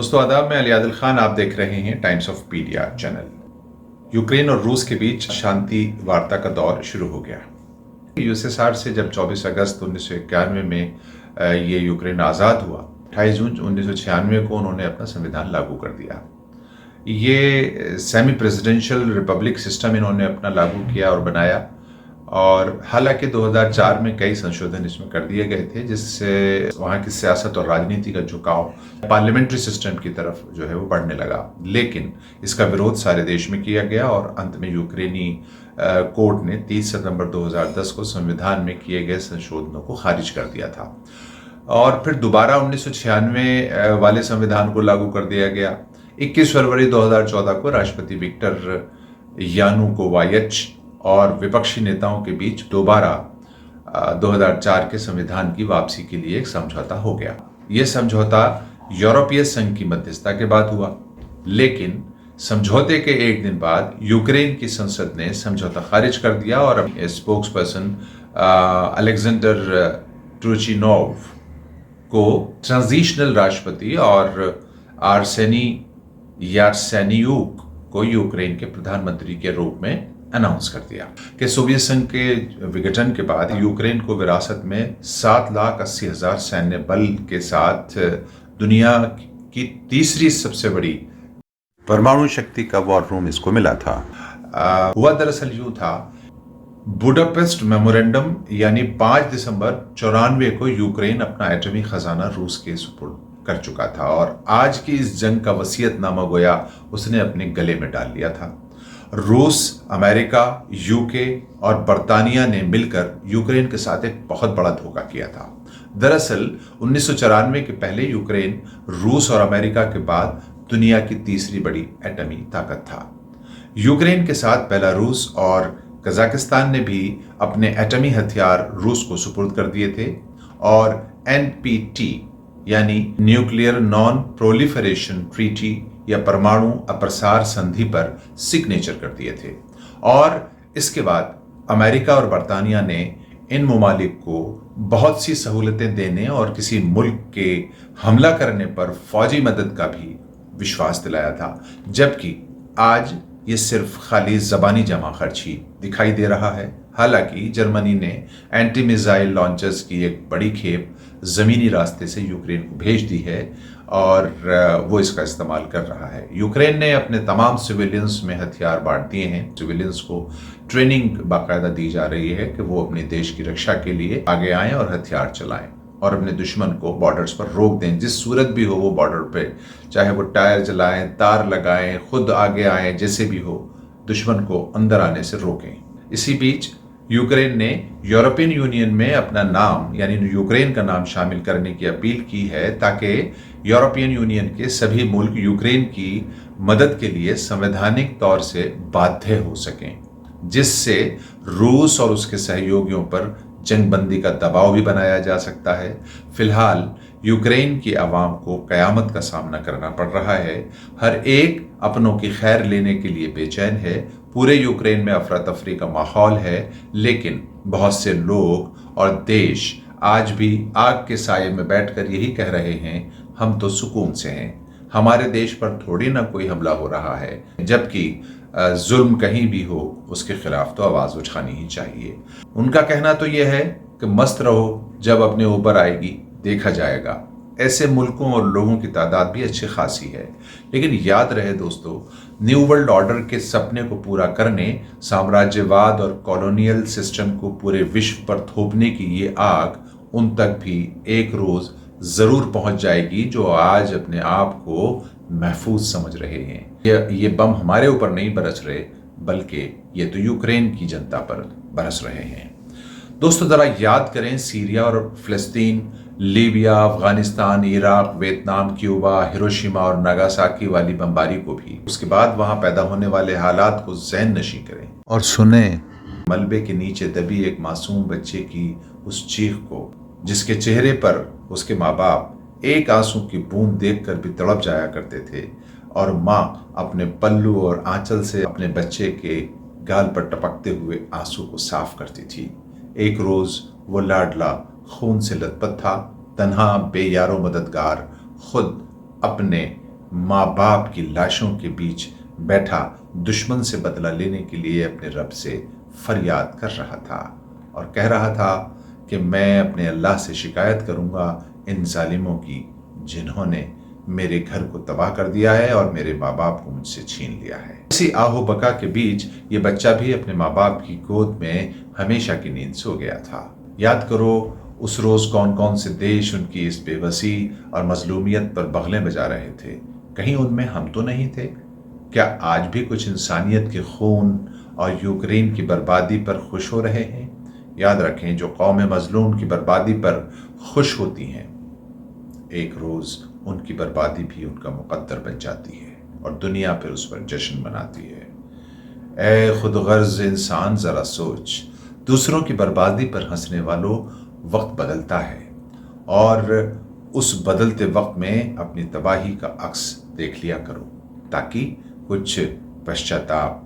दोस्तों आदाब, मैं अली आदिल खान। आप देख रहे हैं टाइम्स ऑफ पीडिया चैनल। यूक्रेन और रूस के बीच शांति वार्ता का दौर शुरू हो गया। यूएसएसआर से जब 24 अगस्त 1991 में ये यूक्रेन आज़ाद हुआ, 28 जून 1996 को उन्होंने अपना संविधान लागू कर दिया। ये सेमी प्रेसिडेंशियल रिपब्लिक सिस्टम इन्होंने अपना लागू किया और बनाया, और हालांकि 2004 में कई संशोधन इसमें कर दिए गए थे, जिससे वहाँ की सियासत और राजनीति का झुकाव पार्लियामेंट्री सिस्टम की तरफ जो है वो बढ़ने लगा। लेकिन इसका विरोध सारे देश में किया गया और अंत में यूक्रेनी कोर्ट ने 30 सितंबर 2010 को संविधान में किए गए संशोधनों को खारिज कर दिया था, और फिर दोबारा 1996 वाले संविधान को लागू कर दिया गया। 21 फरवरी 2014 को राष्ट्रपति विक्टर यानुकोवाइच और विपक्षी नेताओं के बीच दोबारा 2004 के संविधान की वापसी के लिए एक समझौता हो गया। यह समझौता यूरोपीय संघ की मध्यस्थता के बाद हुआ, लेकिन समझौते के एक दिन बाद यूक्रेन की संसद ने समझौता खारिज कर दिया और स्पोक्स पर्सन अलेक्जेंडर ट्रूचिनोव को ट्रांजिशनल राष्ट्रपति और आर्सेनी यात्सेनियुक को यूक्रेन के प्रधानमंत्री के रूप में अनाउंस कर दिया कि सोवियत संघ के विघटन के बाद यूक्रेन को विरासत में 7,80,000 सैन्य बल के साथ दुनिया की तीसरी सबसे बड़ी परमाणु शक्ति का वॉर रूम इसको मिला था। हुआ दरअसल यूं था, बुडापेस्ट मेमोरेंडम यानी 5 दिसंबर 94 को यूक्रेन अपना एटमी खजाना रूस के सुपुर्द कर चुका था, और आज की इस जंग का वसीयतनामा गोया उसने अपने गले में डाल लिया था। रूस, अमेरिका, यूके और बर्तानिया ने मिलकर यूक्रेन के साथ एक बहुत बड़ा धोखा किया था। दरअसल 1994 के पहले यूक्रेन रूस और अमेरिका के बाद दुनिया की तीसरी बड़ी एटमी ताकत था। यूक्रेन के साथ बेलारूस और कजाकिस्तान ने भी अपने एटमी हथियार रूस को सुपुर्द कर दिए थे, और एनपीटी यानी न्यूक्लियर नॉन प्रोलिफरेशन ट्रीटी या परमाणु अप्रसार संधि पर सिग्नेचर कर दिए थे। और इसके बाद अमेरिका और बर्तानिया ने इन ममालिक को बहुत सी सहूलतें देने और किसी मुल्क के हमला करने पर फौजी मदद का भी विश्वास दिलाया था, जबकि आज ये सिर्फ खाली जबानी जमा खर्ची दिखाई दे रहा है। हालांकि जर्मनी ने एंटी मिसाइल लॉन्चर्स की एक बड़ी खेप जमीनी रास्ते से यूक्रेन को भेज दी है और वो इसका इस्तेमाल कर रहा है। यूक्रेन ने अपने तमाम सिविलियंस में हथियार बांट दिए हैं। सिविलियंस को ट्रेनिंग बाकायदा दी जा रही है कि वो अपने देश की रक्षा के लिए आगे आएं और हथियार चलाएं और अपने दुश्मन को बॉर्डर्स पर रोक दें। जिस सूरत भी हो वो बॉर्डर पे, चाहे वो टायर जलाएं, तार लगाएं, खुद आगे आएं, जैसे भी हो, दुश्मन को अंदर आने से रोकें। इसी बीच यूक्रेन ने यूरोपियन यूनियन में अपना नाम यानी यूक्रेन का नाम शामिल करने की अपील की है, ताकि यूरोपियन यूनियन के सभी मुल्क यूक्रेन की मदद के लिए संवैधानिक तौर से बाध्य हो सकें, जिससे रूस और उसके सहयोगियों पर जंगबंदी का दबाव भी बनाया जा सकता है। फिलहाल यूक्रेन की आवाम को कयामत का सामना करना पड़ रहा है। हर एक अपनों की खैर लेने के लिए बेचैन है। पूरे यूक्रेन में अफरा तफरी का माहौल है, लेकिन बहुत से लोग और देश आज भी आग के साये में बैठकर यही कह रहे हैं, हम तो सुकून से हैं, हमारे देश पर थोड़ी ना कोई हमला हो रहा है। जबकि जुल्म कहीं भी हो उसके खिलाफ तो आवाज उठानी ही चाहिए। उनका कहना तो यह है कि मस्त रहो, जब अपने ऊपर आएगी देखा जाएगा। ऐसे मुल्कों और लोगों की तादाद भी अच्छी खासी है, लेकिन याद रहे दोस्तों, न्यू वर्ल्ड ऑर्डर के सपने को पूरा करने, साम्राज्यवाद और कॉलोनियल सिस्टम को पूरे विश्व पर थोपने की ये आग उन तक भी एक रोज जरूर पहुंच जाएगी जो आज अपने आप को महफूज समझ रहे हैं। ये बम हमारे ऊपर नहीं बरस रहे, बल्कि ये तो यूक्रेन की जनता पर बरस रहे हैं। दोस्तों जरा याद करें सीरिया और फिलिस्तीन, Libya, Afghanistan, Iraq, Vietnam, Cuba, Hiroshima और नागासाकी वाली बमबारी को भी। उसके बाद वहां पैदा होने वाले हालात को ज़हन नशी करें और सुने मलबे के नीचे दबी एक मासूम बच्चे की उस चीख को, जिसके चेहरे पर उसके माँ बाप एक आंसू की बूंद देखकर भी तड़प जाया करते थे, और माँ अपने पल्लू और आंचल से अपने बच्चे के गाल पर टपकते हुए आंसू को साफ करती थी। एक रोज वो लाडला खून से लथपथ था, तन्हा बेयारो मददगार खुद अपने माँ बाप की लाशों के बीच बैठा दुश्मन से बदला लेने के लिए अपने रब से फरियाद कर रहा था और कह रहा था कि मैं अपने अल्लाह से शिकायत करूंगा इन जालिमों की जिन्होंने मेरे घर को तबाह कर दिया है और मेरे माँ बाप को मुझसे छीन लिया है। इसी आहो बका के बीच ये बच्चा भी अपने माँ बाप की गोद में हमेशा की नींद सो गया था। याद करो उस रोज कौन कौन से देश उनकी इस बेबसी और मजलूमियत पर बगलें बजा रहे थे। कहीं उनमें हम तो नहीं थे? क्या आज भी कुछ इंसानियत के खून और यूक्रेन की बर्बादी पर खुश हो रहे हैं? याद रखें, जो कौमें मजलूम की बर्बादी पर खुश होती हैं, एक रोज उनकी बर्बादी भी उनका मुकद्दर बन जाती है और दुनिया फिर उस पर जश्न मनाती है। ऐ खुदगर्ज इंसान, जरा सोच, दूसरों की बर्बादी पर हंसने वालों, वक्त बदलता है और उस बदलते वक्त में अपनी तबाही का अक्स देख लिया करो ताकि कुछ पश्चाताप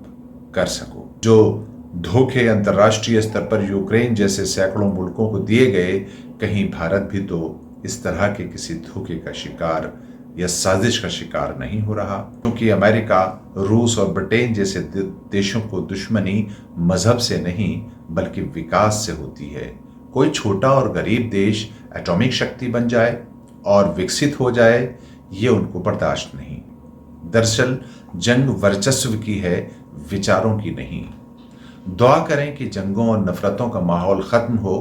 कर सको। जो धोखे अंतर्राष्ट्रीय स्तर पर यूक्रेन जैसे सैकड़ों मुल्कों को दिए गए, कहीं भारत भी तो इस तरह के किसी धोखे का शिकार या साजिश का शिकार नहीं हो रहा? क्योंकि अमेरिका, रूस और ब्रिटेन जैसे देशों को दुश्मनी मजहब से नहीं बल्कि विकास से होती है। कोई छोटा और गरीब देश एटॉमिक शक्ति बन जाए और विकसित हो जाए, ये उनको बर्दाश्त नहीं। दरअसल जंग वर्चस्व की है, विचारों की नहीं। दुआ करें कि जंगों और नफरतों का माहौल खत्म हो,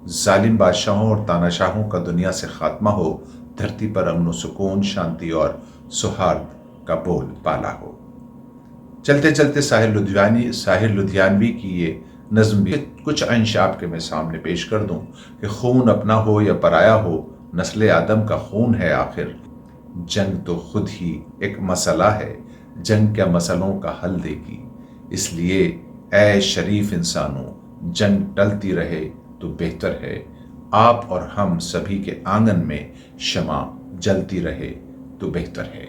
जालिम बादशाहों और तानाशाहों का दुनिया से खात्मा हो, धरती पर अमन सुकून, शांति और सौहार्द का बोल बाला हो। चलते चलते साहिर लुधियानवी की ये नज्म भी कुछ अंश आपके मैं सामने पेश कर दूं कि खून अपना हो या पराया हो, नस्ल आदम का खून है आखिर। जंग तो खुद ही एक मसला है, जंग क्या मसलों का हल देगी। इसलिए ऐ शरीफ इंसानों, जंग टलती रहे तो बेहतर है। आप और हम सभी के आंगन में शमा जलती रहे तो बेहतर है।